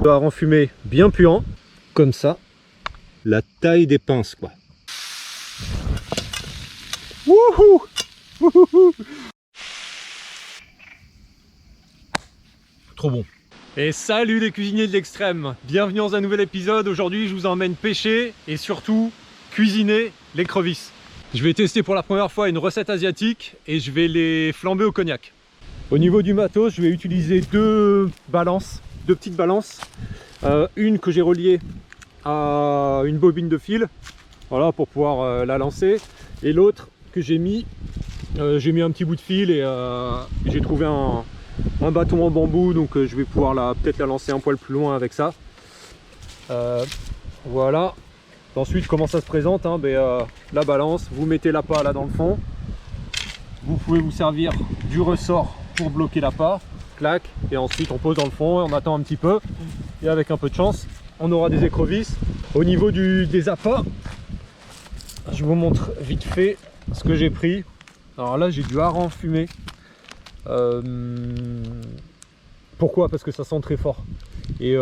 hareng fumé bien puant, comme ça, la taille des pinces quoi. Wouhou, wouhou. Trop bon. Et salut les cuisiniers de l'extrême, bienvenue dans un nouvel épisode. Aujourd'hui je vous emmène pêcher et surtout cuisiner l'écrevisse. Je vais tester pour la première fois une recette asiatique et je vais les flamber au cognac. Au niveau du matos, je vais utiliser deux petites balances. Une que j'ai reliée à une bobine de fil, voilà, pour pouvoir la lancer. Et l'autre que j'ai mis un petit bout de fil et j'ai trouvé un bâton en bambou, donc je vais pouvoir peut-être la lancer un poil plus loin avec ça. Voilà. Ensuite, comment ça se présente, hein, la balance, vous mettez l'appât là dans le fond. Vous pouvez vous servir du ressort pour bloquer l'appât, clac, et ensuite on pose dans le fond et on attend un petit peu. Et avec un peu de chance, on aura des écrevisses. Au niveau des appâts, je vous montre vite fait ce que j'ai pris. Alors là, j'ai du hareng fumé. Pourquoi? Parce que ça sent très fort. Et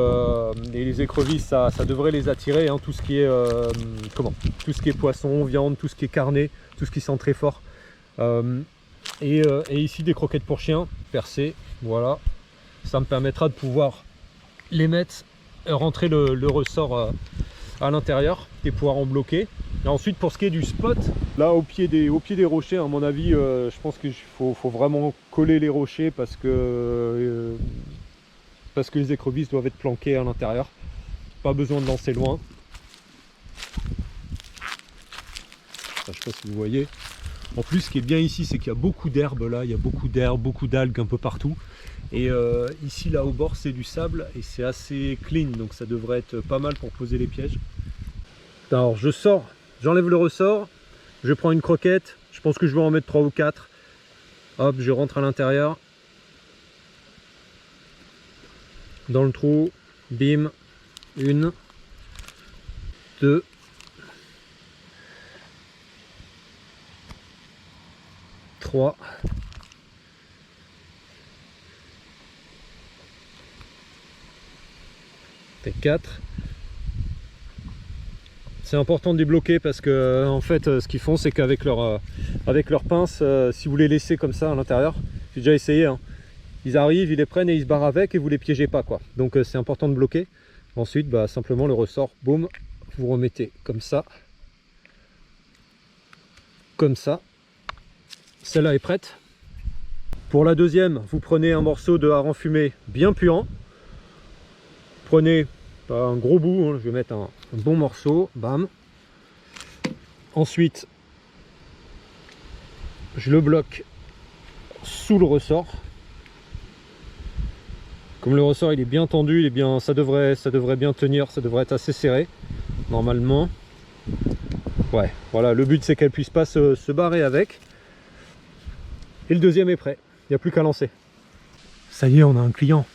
les écrevisses, ça devrait les attirer, hein, tout ce qui est poisson, viande, tout ce qui est carné, tout ce qui sent très fort. Et ici des croquettes pour chiens percées, voilà. Ça me permettra de pouvoir les mettre, rentrer le ressort à l'intérieur et pouvoir en bloquer. Et ensuite, pour ce qui est du spot, là au pied des rochers, à mon avis, je pense qu'il faut vraiment coller les rochers parce que les écrevisses doivent être planquées à l'intérieur. Pas besoin de lancer loin. Enfin, je sais pas si vous voyez. En plus, ce qui est bien ici, c'est qu'il y a beaucoup d'herbes là, il y a beaucoup d'herbes, beaucoup d'algues un peu partout. Et ici, là au bord, c'est du sable et c'est assez clean, donc ça devrait être pas mal pour poser les pièges. Alors, je sors, j'enlève le ressort, je prends une croquette, je pense que je vais en mettre 3 ou 4. Hop, je rentre à l'intérieur. Dans le trou, bim, 1, 2, 3, 4. C'est important de les bloquer parce que en fait ce qu'ils font, c'est qu'avec leurs pinces, si vous les laissez comme ça à l'intérieur, j'ai déjà essayé, hein, ils arrivent, ils les prennent et ils se barrent avec et vous les piégez pas quoi. Donc c'est important de bloquer. Ensuite simplement le ressort, boum, vous remettez comme ça. Comme ça. Celle-là est prête. Pour la deuxième, vous prenez un morceau de hareng fumé bien puant. Prenez un gros bout, hein, je vais mettre un bon morceau, bam. Ensuite, je le bloque sous le ressort. Comme le ressort il est bien tendu, il est bien, ça devrait bien tenir, ça devrait être assez serré normalement. Ouais, voilà, le but c'est qu'elle puisse pas se barrer avec. Et le deuxième est prêt, il n'y a plus qu'à lancer. Ça y est, on a un client.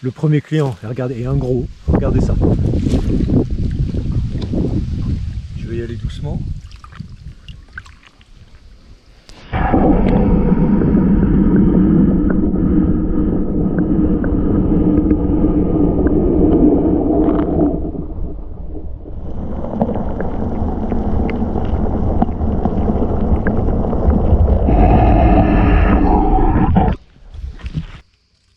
Le premier client, et regardez, et un gros, regardez ça. Je vais y aller doucement.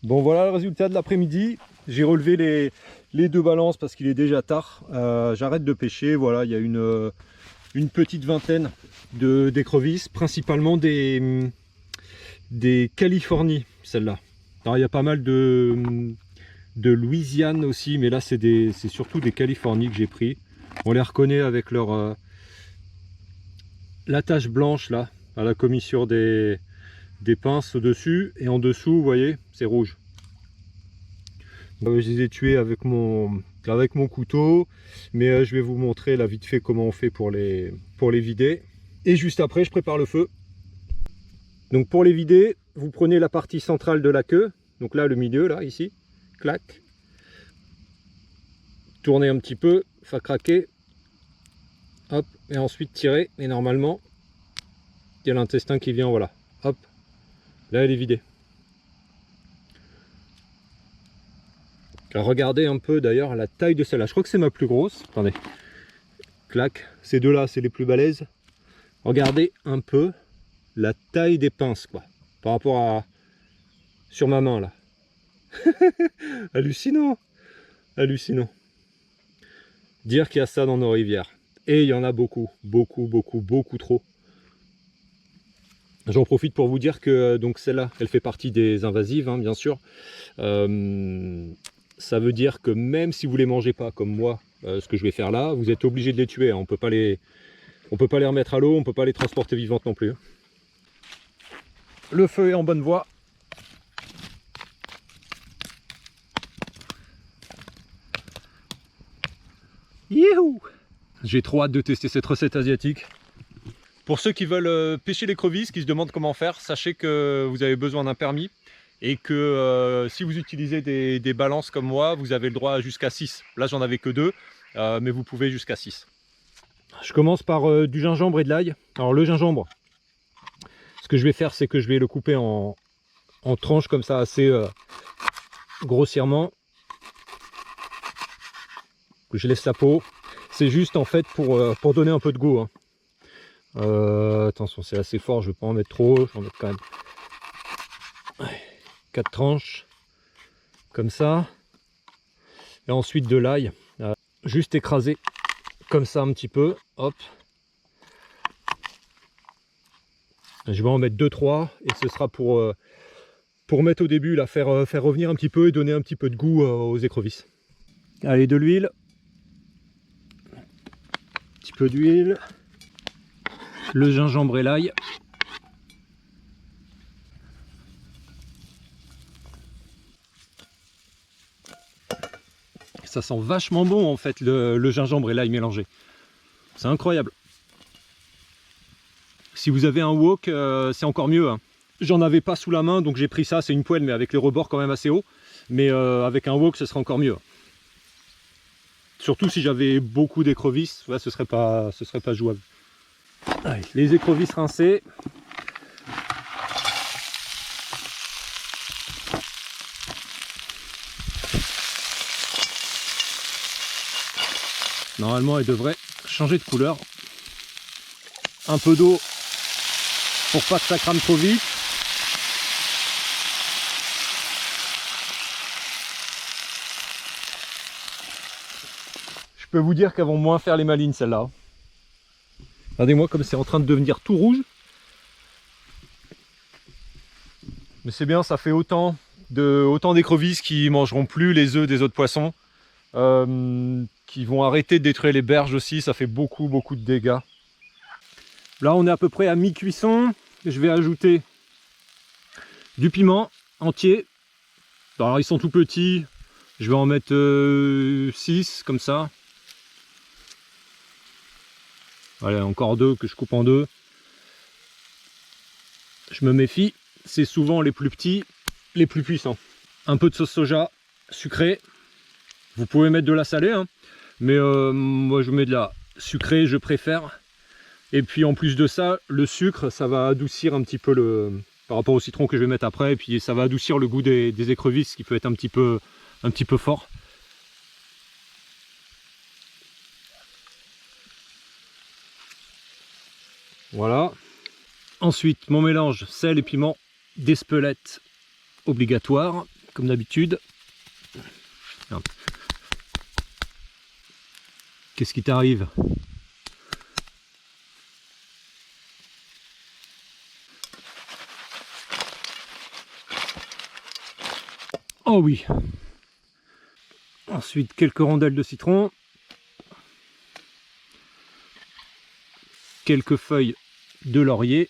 Bon, voilà le résultat de l'après-midi. J'ai relevé les deux balances parce qu'il est déjà tard. J'arrête de pêcher. Voilà, il y a une petite vingtaine d'écrevisses, principalement des Californies, celle-là. Alors il y a pas mal de Louisiane aussi, mais là c'est surtout des Californies que j'ai pris. On les reconnaît avec la tache blanche là, à la commissure des pinces au-dessus, et en dessous, vous voyez, c'est rouge. Je les ai tués avec mon couteau, mais je vais vous montrer là vite fait comment on fait pour les vider. Et juste après, je prépare le feu. Donc pour les vider, vous prenez la partie centrale de la queue, donc là le milieu, là, ici, clac. Tournez un petit peu, ça craquer, hop, et ensuite tirer, et normalement, il y a l'intestin qui vient, voilà, hop, là elle est vidée. Alors regardez un peu d'ailleurs la taille de celle-là. Je crois que c'est ma plus grosse. Attendez. Clac. Ces deux-là, c'est les plus balèzes. Regardez un peu la taille des pinces, quoi. Par rapport à... sur ma main, là. Hallucinant. Hallucinant. Dire qu'il y a ça dans nos rivières. Et il y en a beaucoup. Beaucoup, beaucoup, beaucoup trop. J'en profite pour vous dire que donc celle-là, elle fait partie des invasives, hein, bien sûr. Ça veut dire que même si vous les mangez pas, comme moi, ce que je vais faire là, vous êtes obligé de les tuer. Hein. On peut pas les remettre à l'eau, on peut pas les transporter vivantes non plus. Hein. Le feu est en bonne voie. Youhou! J'ai trop hâte de tester cette recette asiatique. Pour ceux qui veulent pêcher l'écrevisse, qui se demandent comment faire, sachez que vous avez besoin d'un permis et que si vous utilisez des balances comme moi, vous avez le droit jusqu'à 6. Là, j'en avais que 2, mais vous pouvez jusqu'à 6. Je commence par du gingembre et de l'ail. Alors le gingembre, ce que je vais faire, c'est que je vais le couper en tranches comme ça, assez grossièrement. Je laisse la peau. C'est juste en fait pour donner un peu de goût. Hein. Attention, c'est assez fort, je ne vais pas en mettre trop, je vais en mettre quand même 4 tranches, comme ça. Et ensuite de l'ail, juste écrasé, comme ça un petit peu, hop. Je vais en mettre 2-3 et ce sera pour mettre au début, là, faire revenir un petit peu et donner un petit peu de goût aux écrevisses. Allez, de l'huile. Un petit peu d'huile. Le gingembre et l'ail. Ça sent vachement bon en fait le gingembre et l'ail mélangé. C'est incroyable. Si vous avez un wok, c'est encore mieux. Hein. J'en avais pas sous la main donc j'ai pris ça, c'est une poêle mais avec les rebords quand même assez haut. Mais avec un wok ce serait encore mieux. Surtout si j'avais beaucoup d'écrevisses, ouais, ce serait pas jouable. Allez, les écrevisses rincées. Normalement, elles devraient changer de couleur. Un peu d'eau pour pas que ça crame trop vite. Je peux vous dire qu'elles vont moins faire les malines celles-là. Regardez-moi comme c'est en train de devenir tout rouge. Mais c'est bien, ça fait autant d'écrevisses qui mangeront plus les œufs des autres poissons. Qui vont arrêter de détruire les berges aussi, ça fait beaucoup de dégâts. Là on est à peu près à mi-cuisson. Je vais ajouter du piment entier. Alors ils sont tout petits, je vais en mettre 6 comme ça. Allez, encore 2 que je coupe en 2. Je me méfie, c'est souvent les plus petits, les plus puissants. Un peu de sauce soja sucrée. Vous pouvez mettre de la salée, hein, mais moi je mets de la sucrée, je préfère. Et puis en plus de ça, le sucre, ça va adoucir un petit peu par rapport au citron que je vais mettre après, et puis ça va adoucir le goût des écrevisses qui peut être un petit peu fort. Voilà. Ensuite, mon mélange sel et piment, d'Espelette obligatoire, comme d'habitude. Qu'est-ce qui t'arrive? Oh oui. Ensuite, quelques rondelles de citron. Quelques feuilles de laurier.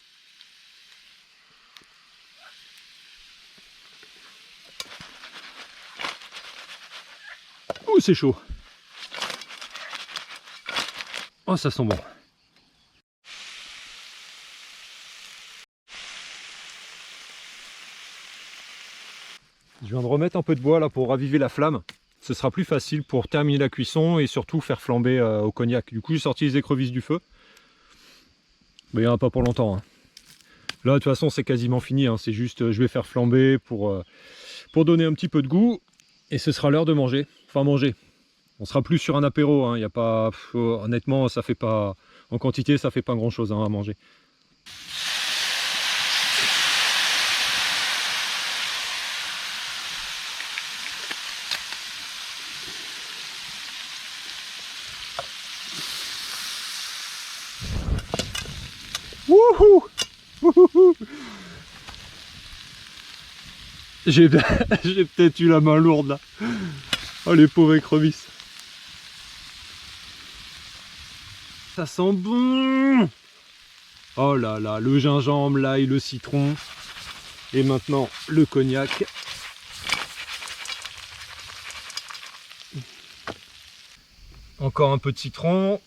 Ouh, c'est chaud. Oh, ça sent bon. Je viens de remettre un peu de bois là pour raviver la flamme. Ce sera plus facile pour terminer la cuisson et surtout faire flamber au cognac. Du coup, j'ai sorti les écrevisses du feu. Mais il n'y en a pas pour longtemps. Hein. Là, de toute façon, c'est quasiment fini. Hein. C'est juste, je vais faire flamber pour donner un petit peu de goût. Et ce sera l'heure de manger. Enfin manger. On sera plus sur un apéro, hein. Y a pas, honnêtement, ça fait pas, en quantité, ça fait pas grand chose, hein, à manger. Wouhou! Wouhou! J'ai peut-être eu la main lourde là. Oh les pauvres écrevisses. Ça sent bon. Oh là là, le gingembre, l'ail, le citron. Et maintenant le cognac. Encore un peu de citron.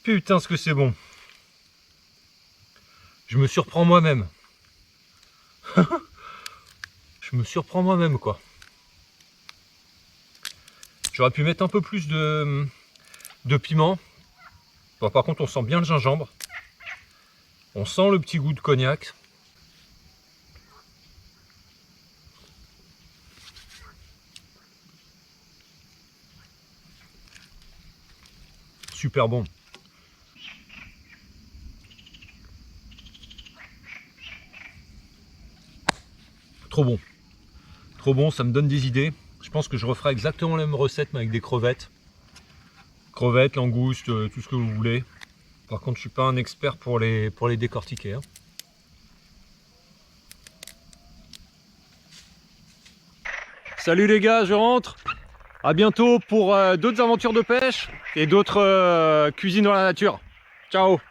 Putain, ce que c'est bon. Je me surprends moi-même. Je me surprends moi-même, quoi. J'aurais pu mettre un peu plus de piment. Bon, par contre, on sent bien le gingembre. On sent le petit goût de cognac. Super bon. Trop bon. Trop bon, ça me donne des idées. Je pense que je referai exactement la même recette mais avec des crevettes. Crevettes, langoustes, tout ce que vous voulez. Par contre, je suis pas un expert pour les décortiquer, hein. Salut les gars, je rentre. À bientôt pour d'autres aventures de pêche et d'autres cuisines dans la nature. Ciao!